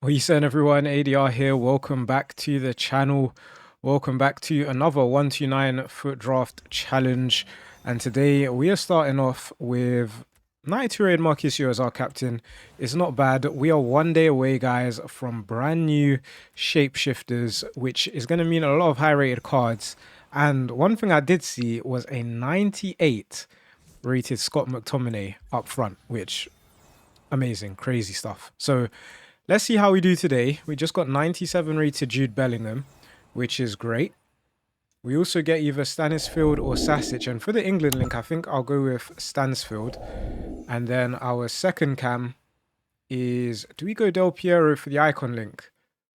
What are you saying, everyone? ADR here. Welcome back to the channel. Welcome back to another 129 FUT Draft challenge. And today we are starting off with 92 rated Marquisio as our captain. It's not bad. We are one day away, guys, from brand new Shapeshifters, which is going to mean a lot of high rated cards. And one thing I did see was a 98 rated Scott McTominay up front, which amazing, crazy stuff. So let's see how we do today. We just got 97 rated Jude Bellingham, which is great. We also get either Stansfield or Sasic. And for the England link, I think I'll go with Stansfield. And then our second cam is, do we go Del Piero for the icon link?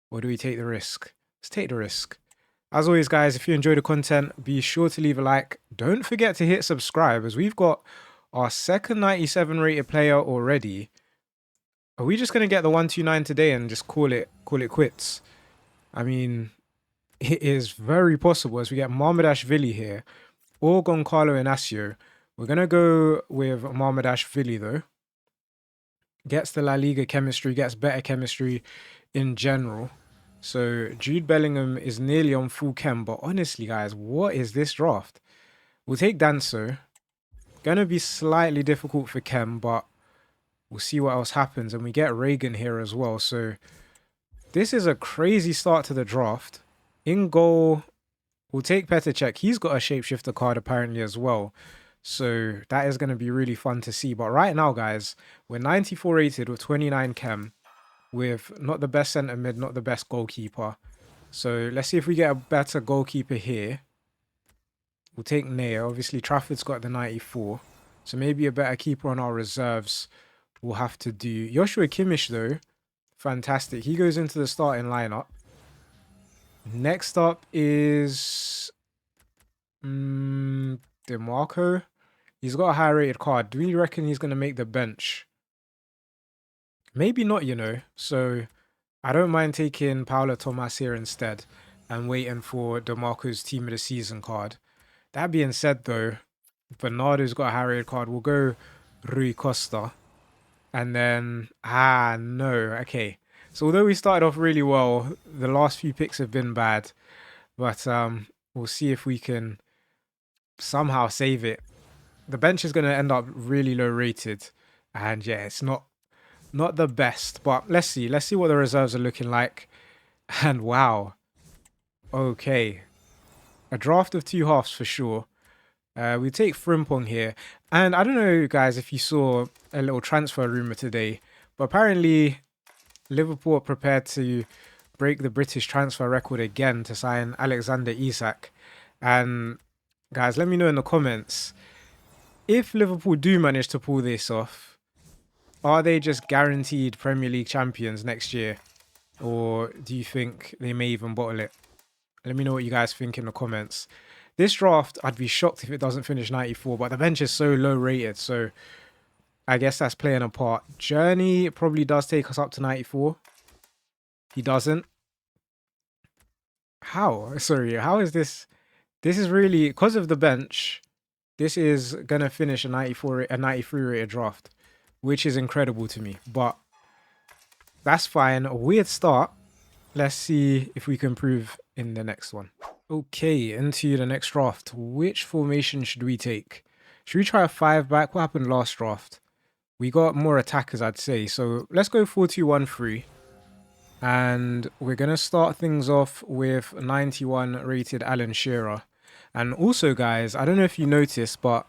Or do we take the risk? Let's take the risk. As always, guys, if you enjoy the content, be sure to leave a like. Don't forget to hit subscribe, as we've got our second 97 rated player already. Are we just going to get the 129 today and just call it quits? I mean, it is very possible as we get Marmadashvili here or Goncalo Inacio. We're going to go with Marmadashvili though. Gets the La Liga chemistry, gets better chemistry in general. So Jude Bellingham is nearly on full chem, but honestly, guys, what is this draft? We'll take Danso. Going to be slightly difficult for chem, but we'll see what else happens. And we get Reagan here as well. So this is a crazy start to the draft. In goal, we'll take Petacek. He's got a shapeshifter card apparently as well. So that is going to be really fun to see. But right now, guys, we're 94 rated with 29 chem, with not the best centre mid, not the best goalkeeper. So let's see if we get a better goalkeeper here. We'll take Naya. Obviously, Trafford's got the 94. So maybe a better keeper on our reserves we'll have to do. Joshua Kimmich, though, fantastic. He goes into the starting lineup. Next up is DeMarco. He's got a high rated card. Do we reckon he's going to make the bench? Maybe not, you know. So I don't mind taking Paulo Tomas here instead and waiting for DeMarco's team of the season card. That being said, though, Bernardo's got a high rated card. We'll go Rui Costa. And then, no, okay. So although we started off really well, the last few picks have been bad. But we'll see if we can somehow save it. The bench is going to end up really low rated. And yeah, it's not the best. But let's see. Let's see what the reserves are looking like. And wow. Okay. A draft of two halves for sure. We take Frimpong here. And I don't know, guys, if you saw a little transfer rumor today, but apparently Liverpool are prepared to break the British transfer record again to sign Alexander Isak. And guys, let me know in the comments, if Liverpool do manage to pull this off, are they just guaranteed Premier League champions next year? Or do you think they may even bottle it? Let me know what you guys think in the comments. This draft, I'd be shocked if it doesn't finish 94, but the bench is so low rated, so I guess that's playing a part. Journey probably does take us up to 94. He doesn't. How? Sorry, how is this? This is really, because of the bench, this is going to finish a 93 rated draft, which is incredible to me, but that's fine. A weird start. Let's see if we can improve in the next one. Okay, into the next draft. Which formation should we take? Should we try a 5-back? What happened last draft? We got more attackers, I'd say. So let's go 4-2-1-3. And we're going to start things off with 91 rated Alan Shearer. And also, guys, I don't know if you noticed, but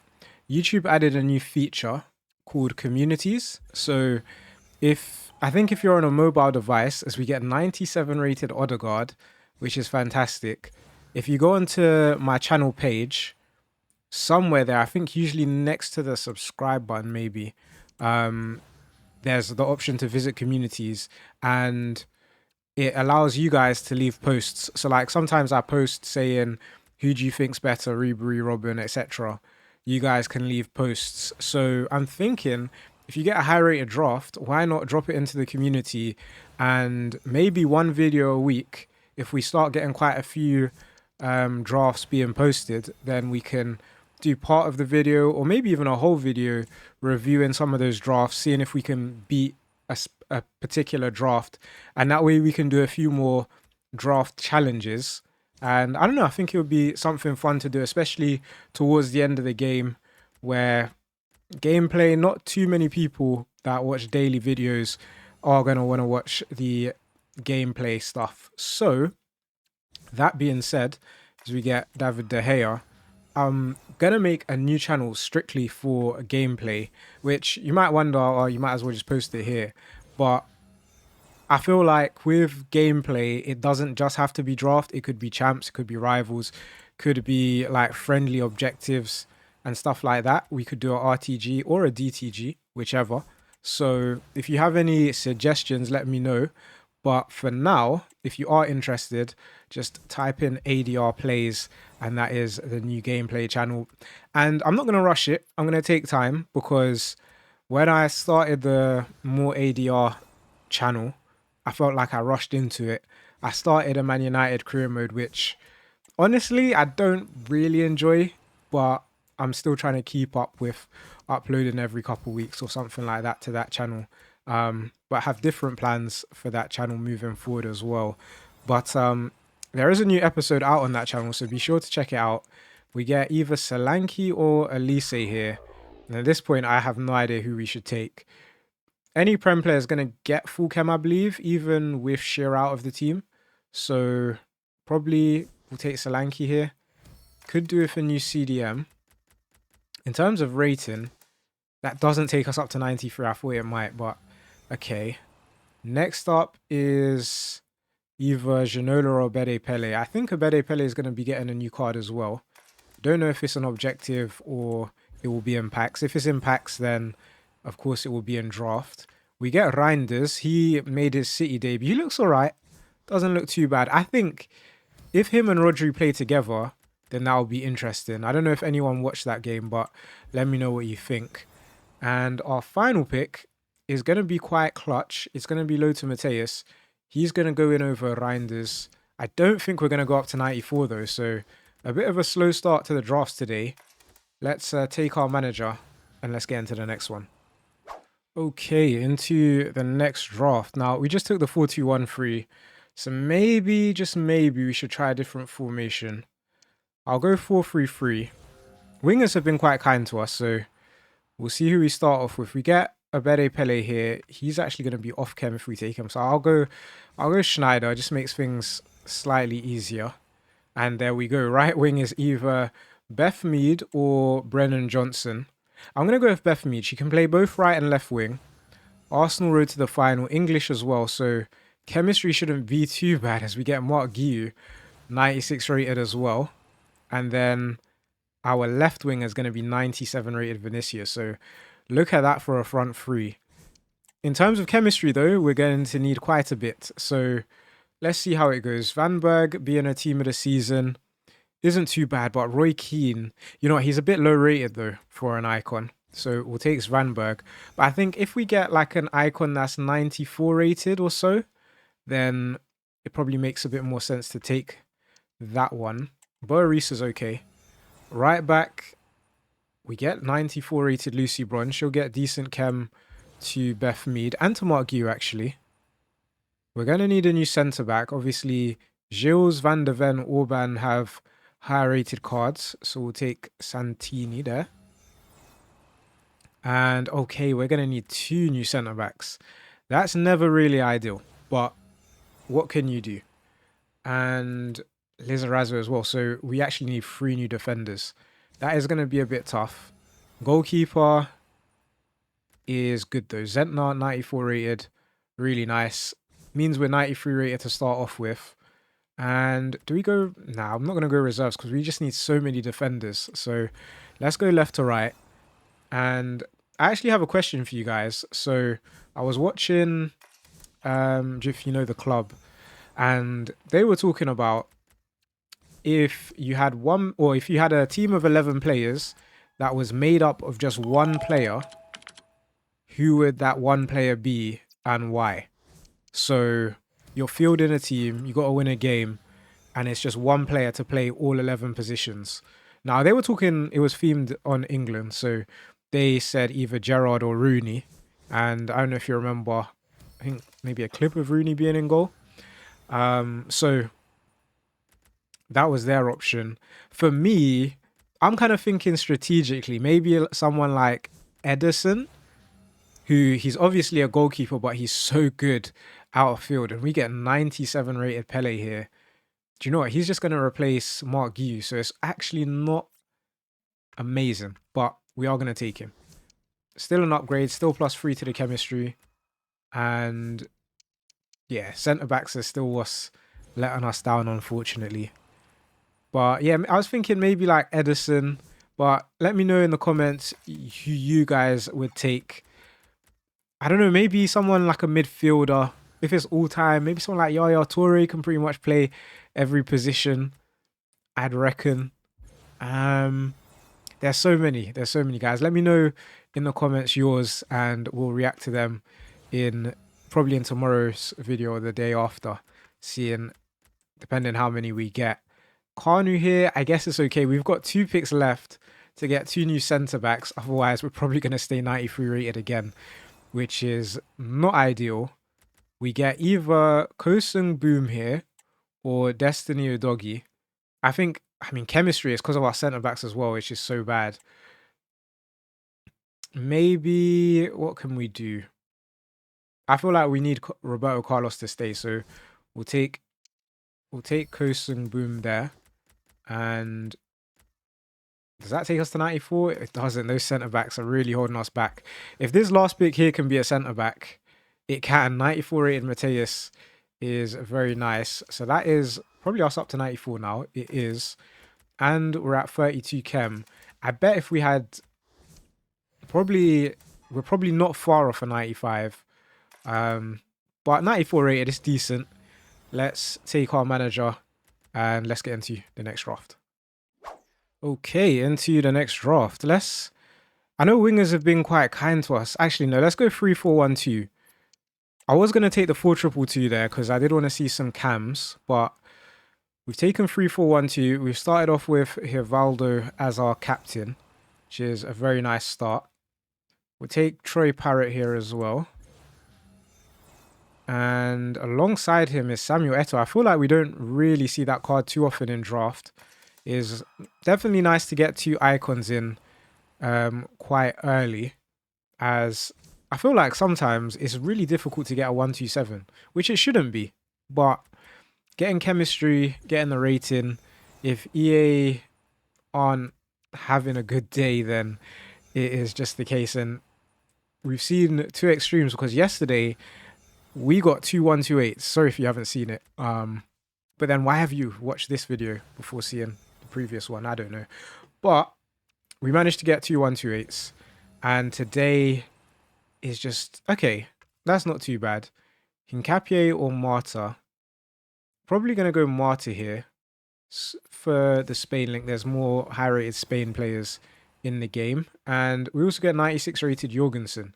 YouTube added a new feature called Communities. So I think if you're on a mobile device, as we get 97 rated Odegaard, which is fantastic. If you go onto my channel page, somewhere there, I think usually next to the subscribe button maybe, there's the option to visit communities, and it allows you guys to leave posts. So like sometimes I post saying, who do you think's better, Ribery, Robin, etc. You guys can leave posts. So I'm thinking, if you get a high rated draft, why not drop it into the community, and maybe one video a week. If we start getting quite a few drafts being posted, then we can do part of the video or maybe even a whole video reviewing some of those drafts, seeing if we can beat a particular draft, and that way we can do a few more draft challenges. And I don't know, I think it would be something fun to do, especially towards the end of the game, where gameplay, not too many people that watch daily videos are going to want to watch the gameplay stuff. So that being said, as we get David De Gea, I'm gonna make a new channel strictly for gameplay, which you might wonder, or you might as well just post it here. But I feel like with gameplay, it doesn't just have to be draft. It could be champs, it could be rivals, could be like friendly objectives and stuff like that. We could do a RTG or a DTG, whichever. So if you have any suggestions, let me know. But for now, if you are interested, just type in ADR plays, and that is the new gameplay channel. And I'm not going to rush it. I'm going to take time, because when I started the more ADR channel, I felt like I rushed into it. I started a Man United career mode, which honestly I don't really enjoy, but I'm still trying to keep up with uploading every couple weeks or something like that to that channel. But I have different plans for that channel moving forward as well. But there is a new episode out on that channel, so be sure to check it out. We get either Solanke or Elise here. And at this point, I have no idea who we should take. Any Prem player is going to get full chem, I believe, even with Shearer out of the team. So probably we'll take Solanke here. Could do with a new CDM. In terms of rating, that doesn't take us up to 93. I thought it might, but okay. Next up is either Ginola or Bede Pele. I think Bede Pele is going to be getting a new card as well. Don't know if it's an objective or it will be in packs. If it's in packs, then of course it will be in draft. We get Reinders. He made his City debut. He looks all right. Doesn't look too bad. I think if him and Rodri play together, then that will be interesting. I don't know if anyone watched that game, but let me know what you think. And our final pick is going to be quite clutch. It's going to be Lothar Matthäus. He's going to go in over Reinders. I don't think we're going to go up to 94 though, so a bit of a slow start to the drafts today. Let's take our manager and let's get into the next one. Okay, into the next draft. Now, we just took the 4-2-1-3, so maybe, just maybe, we should try a different formation. I'll go 4-3-3. Wingers have been quite kind to us, so we'll see who we start off with. We get a Bede Pele here. He's actually going to be off chem if we take him, so I'll go Schneider. It just makes things slightly easier. And there we go. Right wing is either Beth Mead or Brennan Johnson. I'm going to go with Beth Mead. She can play both right and left wing. Arsenal road to the final. English as well, so chemistry shouldn't be too bad as we get Mark Guiu, 96 rated as well. And then our left wing is going to be 97 rated Vinicius. So look at that for a front three. In terms of chemistry, though, we're going to need quite a bit. So let's see how it goes. Van Berg being a team of the season isn't too bad, but Roy Keane, you know, he's a bit low rated, though, for an icon. So we'll take Van Berg. But I think if we get like an icon that's 94 rated or so, then it probably makes a bit more sense to take that one. Boris is okay. Right back, we get 94 rated Lucy Bronze. She'll get decent chem to Beth Mead and to Mark Guiu, actually. We're going to need a new centre back. Obviously, Gilles, Van der Ven, Orban have higher rated cards, so we'll take Santini there. And okay, we're going to need 2 new centre backs. That's never really ideal, but what can you do? And Lizarazo as well, so we actually need 3 new defenders. That is going to be a bit tough. Goalkeeper is good though. Zentner, 94 rated, really nice. Means we're 93 rated to start off with. And do we go... Nah, I'm not going to go reserves because we just need so many defenders. So let's go left to right. And I actually have a question for you guys. So I was watching, if you know the club, and they were talking about if you had one, or if you had a team of 11 players that was made up of just one player, who would that one player be and why? So you're fielding a team, you got to win a game, and it's just one player to play all 11 positions. Now, they were talking, it was themed on England, so they said either Gerrard or Rooney. And I don't know if you remember, I think maybe a clip of Rooney being in goal. So that was their option. For me, I'm kind of thinking strategically. Maybe someone like Ederson, who he's obviously a goalkeeper, but he's so good out of field. And we get 97 rated Pele here. Do you know what? He's just going to replace Mark Guiu. So it's actually not amazing, but we are going to take him. Still an upgrade, still +3 to the chemistry. And yeah, centre-backs are still what's letting us down, unfortunately. But yeah, I was thinking maybe like Ederson, but let me know in the comments who you guys would take. I don't know, maybe someone like a midfielder. If it's all time, maybe someone like Yaya Toure can pretty much play every position, I'd reckon. There's so many guys. Let me know in the comments yours, and we'll react to them in probably in tomorrow's video or the day after, seeing depending how many we get. Kanu here, I guess it's okay. We've got 2 picks left to get 2 new centre backs. Otherwise, we're probably going to stay 93 rated again, which is not ideal. We get either Kosung Boom here or Destiny Udogie. I mean, chemistry is because of our centre backs as well, which is so bad. Maybe, what can we do? I feel like we need Roberto Carlos to stay, so we'll take Kosung Boom there. And does that take us to 94? It doesn't. Those centre backs are really holding us back. If this last pick here can be a centre back, it can. 94 rated Matthäus is very nice. So that is probably us up to 94 now. It is. And we're at 32 chem. I bet if we had we're probably not far off a 95. But 94 rated is decent. Let's take our manager and let's get into the next draft. Okay, into the next draft. I know wingers have been quite kind to us. Actually, no, let's go 3-4-1-2. I was going to take the 4-2-2 there because I did want to see some cams, but we've taken 3-4-1-2. We've started off with Rivaldo as our captain, which is a very nice start. We'll take Troy Parrott here as well. And alongside him is Samuel Eto'o. I feel like we don't really see that card too often in draft. It's definitely nice to get 2 icons in quite early, as I feel like sometimes it's really difficult to get a 127, which it shouldn't be. But getting chemistry, getting the rating, if EA aren't having a good day, then it is just the case. And we've seen 2 extremes, because yesterday we got 2 128s. Sorry if you haven't seen it. But then why have you watched this video before seeing the previous one? I don't know. But we managed to get 2 128s. And today is just, okay, that's not too bad. Hincapié or Marta. Probably going to go Marta here. For the Spain link, there's more high-rated Spain players in the game. And we also get 96 rated Jorgensen.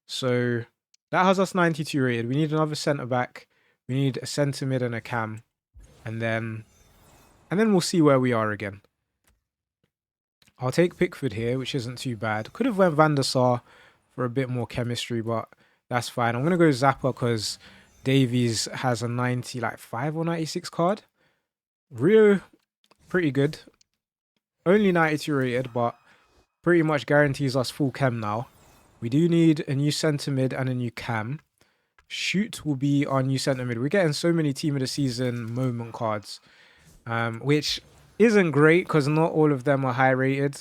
So that has us 92 rated. We need another centre-back. We need a centre-mid and a cam. And then we'll see where we are again. I'll take Pickford here, which isn't too bad. Could have went Van der Sar for a bit more chemistry, but that's fine. I'm going to go Zappa because Davies has a 95 or 96 card. Rio, pretty good. Only 92 rated, but pretty much guarantees us full chem now. We do need a new centre mid and a new cam. Shoot will be our new centre mid. We're getting so many team of the season moment cards, which isn't great because not all of them are high rated.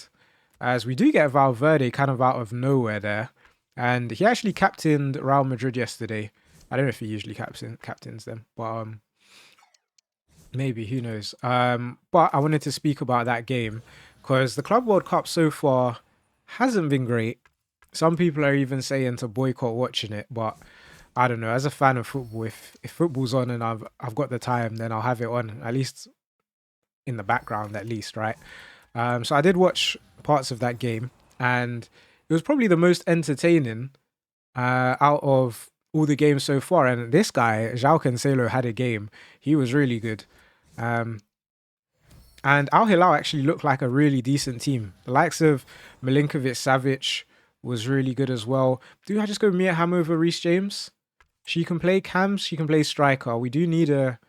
As we do get Valverde kind of out of nowhere there. And he actually captained Real Madrid yesterday. I don't know if he usually captains them, but maybe, who knows. But I wanted to speak about that game because the Club World Cup so far hasn't been great. Some people are even saying to boycott watching it, but I don't know. As a fan of football, if football's on and I've got the time, then I'll have it on, at least in the background, at least, right? So I did watch parts of that game, and it was probably the most entertaining out of all the games so far. And this guy, João Cancelo, had a game. He was really good. And Al Hilal actually looked like a really decent team. The likes of Milinkovic-Savic was really good as well. Do I just go Mia Hamm over Reece James? She can play cams, she can play striker. We do need a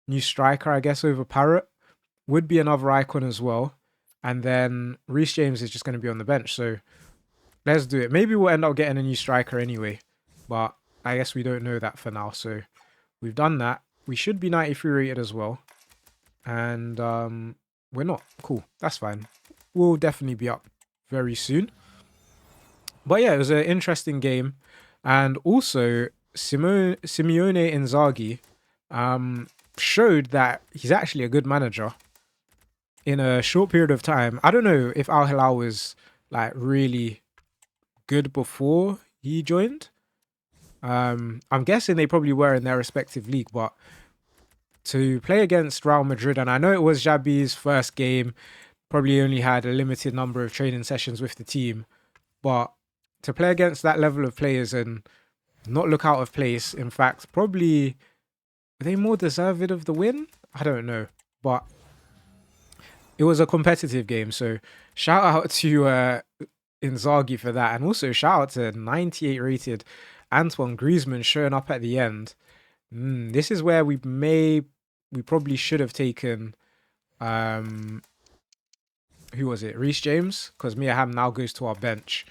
new striker, I guess, over Parrot. Would be another icon as well. And then Reece James is just going to be on the bench. So let's do it. Maybe we'll end up getting a new striker anyway. But I guess we don't know that for now. So we've done that. We should be 93 rated as well. And we're not. Cool. That's fine. We'll definitely be up very soon. But yeah, it was an interesting game. And also, Simeone Inzaghi showed that he's actually a good manager in a short period of time. I don't know if Al Hilal was like really good before he joined. I'm guessing they probably were in their respective league, but to play against Real Madrid, and I know it was Xabi's first game, probably only had a limited number of training sessions with the team, but to play against that level of players and not look out of place, in fact, probably are they more deserved of the win? I don't know, but it was a competitive game, so shout out to Inzaghi for that, and also shout out to 98 rated Antoine Griezmann showing up at the end. This is where we probably should have taken who was it? Reece James, because Mia Hamm now goes to our bench.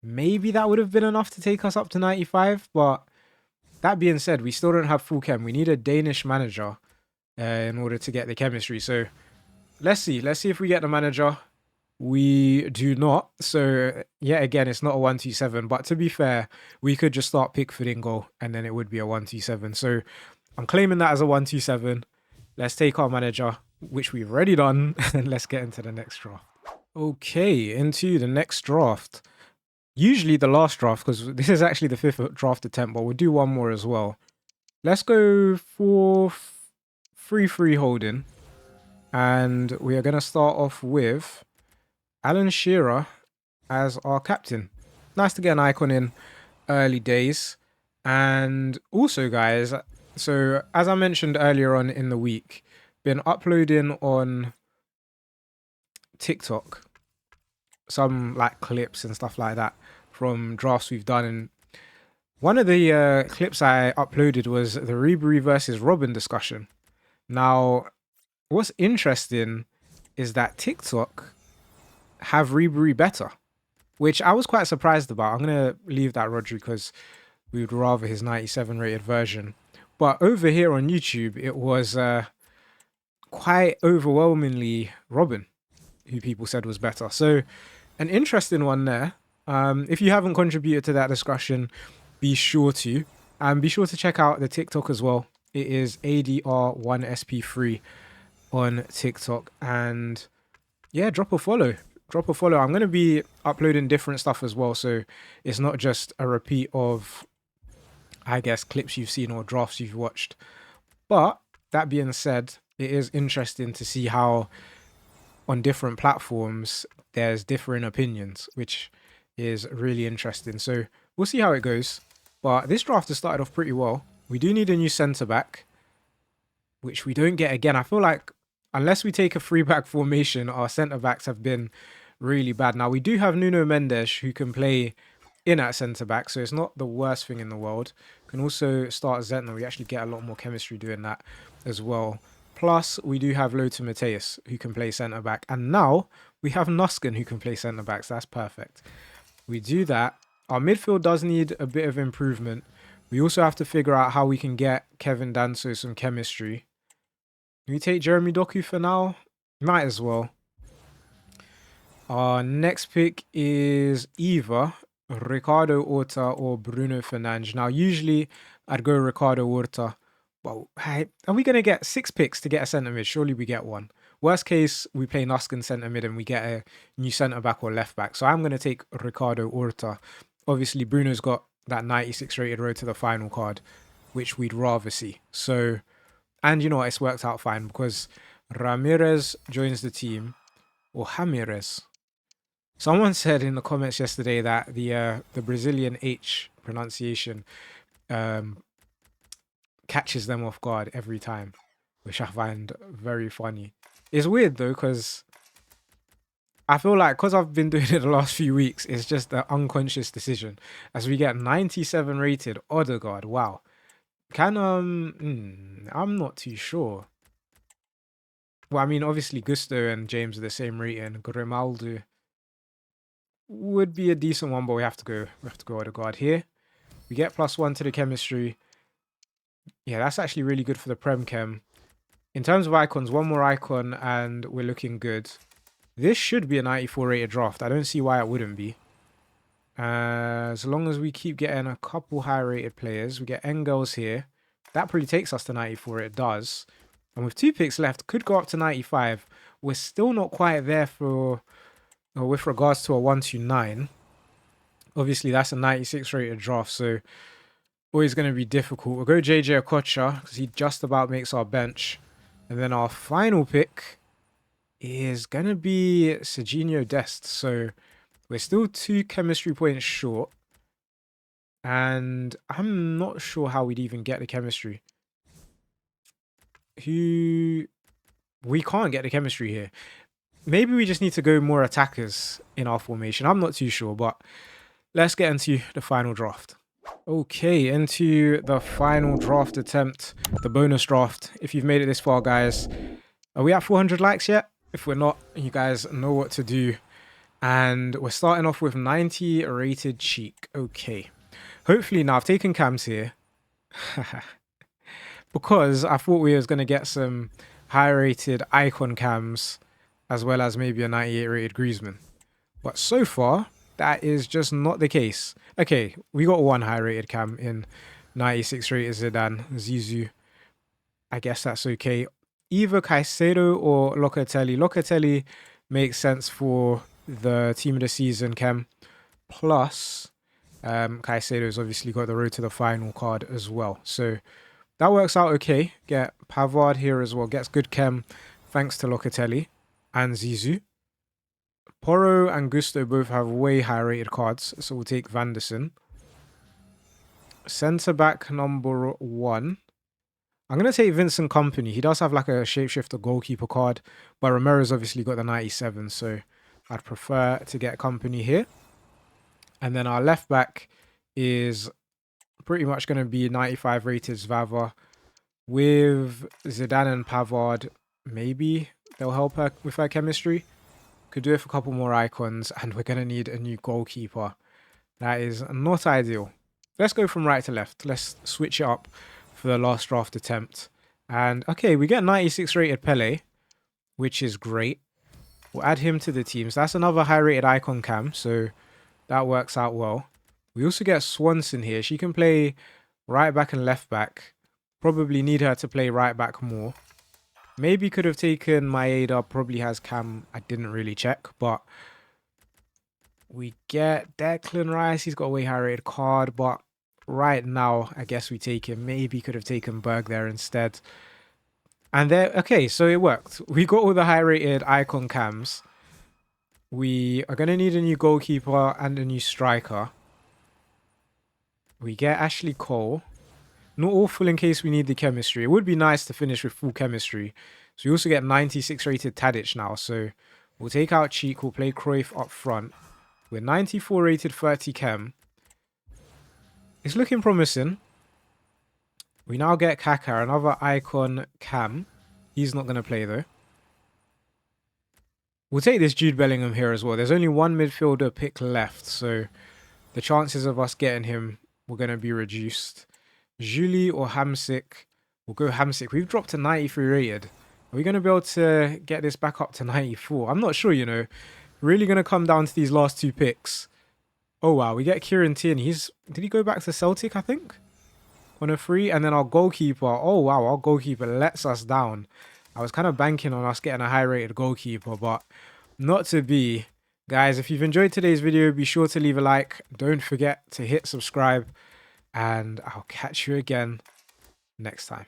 Maybe that would have been enough to take us up to 95, but that being said, we still don't have full chem. We need a Danish manager in order to get the chemistry. So let's see if we get the manager. We do not. So yet again, it's not a 1-2-7. But to be fair, we could just start Pickford in goal and then it would be a 1-2-7. So I'm claiming that as a 1-2-7. Let's take our manager, which we've already done, and let's get into the next draft. Okay, into the next draft. Usually the last draft, because this is actually the 5th draft attempt, but we'll do one more as well. Let's go for 3-3 holding. And we are going to start off with Alan Shearer as our captain. Nice to get an icon in early days. And also, guys, so as I mentioned earlier on in the week, been uploading on TikTok some like clips and stuff like that from drafts we've done. And one of the clips I uploaded was the Ribery versus Robin discussion. Now, what's interesting is that TikTok have Ribery better, which I was quite surprised about. I'm going to leave that Rodri because we would rather his 97 rated version. But over here on YouTube, it was quite overwhelmingly Robin who people said was better. So an interesting one there. If you haven't contributed to that discussion, be sure to. And be sure to check out the TikTok as well. It is ADR1SP3 on TikTok. And yeah, drop a follow. Drop a follow. I'm going to be uploading different stuff as well. So it's not just a repeat of, I guess, clips you've seen or drafts you've watched. But that being said, it is interesting to see how on different platforms there's differing opinions, which is really interesting. So we'll see how it goes. But this draft has started off pretty well. We do need a new centre-back, which we don't get again. I feel like unless we take a 3-back formation, our centre-backs have been really bad. Now, we do have Nuno Mendes, who can play in at centre-back, so it's not the worst thing in the world. Can also start Zentner. We actually get a lot more chemistry doing that as well. Plus, we do have Lothar Matthäus, who can play centre-back. And now, we have Nuskin, who can play centre-back, so that's perfect. We do that. Our midfield does need a bit of improvement. We also have to figure out how we can get Kevin Danso some chemistry. Can we take Jeremy Doku for now? Might as well. Our next pick is either Ricardo Horta or Bruno Fernandes. Now, usually I'd go Ricardo Horta. Well, are we going to get 6 picks to get a centre mid? Surely we get one. Worst case, we play Nuskin centre mid and we get a new centre back or left back. So I'm going to take Ricardo Horta. Obviously, Bruno's got that 96 rated road to the final card, which we'd rather see. So, and you know what? It's worked out fine because Ramirez joins the team, or Ramirez. Someone said in the comments yesterday that the Brazilian H pronunciation catches them off guard every time, which I find very funny. It's weird though, because I feel like because I've been doing it the last few weeks, it's just an unconscious decision. As we get 97 rated Odegaard, wow. Can, I'm not too sure. Well, I mean, obviously Gusto and James are the same rating. Grimaldo would be a decent one, but we have to go with the guard here. We get +1 to the chemistry. Yeah, that's actually really good for the Prem Chem. In terms of icons, one more icon and we're looking good. This should be a 94 rated draft. I don't see why it wouldn't be. As long as we keep getting a couple high rated players, we get Engels here. That probably takes us to 94. It does. And with 2 picks left, could go up to 95. We're still not quite there for, with regards to a 129. Obviously, that's a 96 rated draft, so always going to be difficult. We'll go JJ Okocha because he just about makes our bench. And then our final pick is going to be Serginho Dest. So we're still 2 chemistry points short. And I'm not sure how we'd even get the chemistry. We can't get the chemistry here. Maybe we just need to go more attackers in our formation. I'm not too sure, but let's get into the final draft. Okay, into the final draft attempt, the bonus draft. If you've made it this far, guys, are we at 400 likes yet? If we're not, you guys know what to do. And we're starting off with 90 rated Cheek. Okay. Hopefully, now I've taken cams here. Because I thought we was going to get some high rated icon cams as well as maybe a 98 rated Griezmann. But so far, that is just not the case. Okay, we got 1 high rated cam in 96 rated Zidane, Zizou. I guess that's okay. Either Caicedo or Locatelli. Locatelli makes sense for the team of the season cam. Plus, Caicedo's obviously got the road to the final card as well. So that works out okay. Get Pavard here as well. Gets good chem thanks to Locatelli and Zizou. Porro and Gusto both have way high rated cards, so we'll take Vanderson. Centre back number 1. I'm going to take Vincent Kompany. He does have like a shapeshifter goalkeeper card, but Romero's obviously got the 97, so I'd prefer to get Kompany here. And then our left back is pretty much going to be 95 rated Zvava with Zidane and Pavard. Maybe they'll help her with her chemistry. Could do it for a couple more icons, and we're going to need a new goalkeeper. That is not ideal. Let's go from right to left. Let's switch it up for the last draft attempt. And okay, we get 96 rated Pele, which is great. We'll add him to the team. So that's another high rated icon cam, so that works out well. We also get Swanson here. She can play right back and left back. Probably need her to play right back more. Maybe could have taken Maeda. Probably has cam. I didn't really check, but we get Declan Rice. He's got a way high rated card, but right now, I guess we take him. Maybe could have taken Berg there instead. And there, okay, so it worked. We got all the high rated icon cams. We are going to need a new goalkeeper and a new striker. We get Ashley Cole. Not awful in case we need the chemistry. It would be nice to finish with full chemistry. So we also get 96 rated Tadic now. So we'll take out Cheek. We'll play Cruyff up front. We're 94 rated 30 chem. It's looking promising. We now get Kaka, another icon cam. He's not going to play though. We'll take this Jude Bellingham here as well. There's only 1 midfielder pick left. So the chances of us getting him were going to be reduced. Julie or Hamsik. We'll go Hamsik. We've dropped to 93 rated. Are we going to be able to get this back up to 94? I'm not sure, you know. Really going to come down to these last 2 picks. Oh, wow. We get Kieran Tierney. Did he go back to Celtic, I think? On a free. And then our goalkeeper. Oh, wow. Our goalkeeper lets us down. I was kind of banking on us getting a high-rated goalkeeper, but not to be. Guys, if you've enjoyed today's video, be sure to leave a like. Don't forget to hit subscribe. And I'll catch you again next time.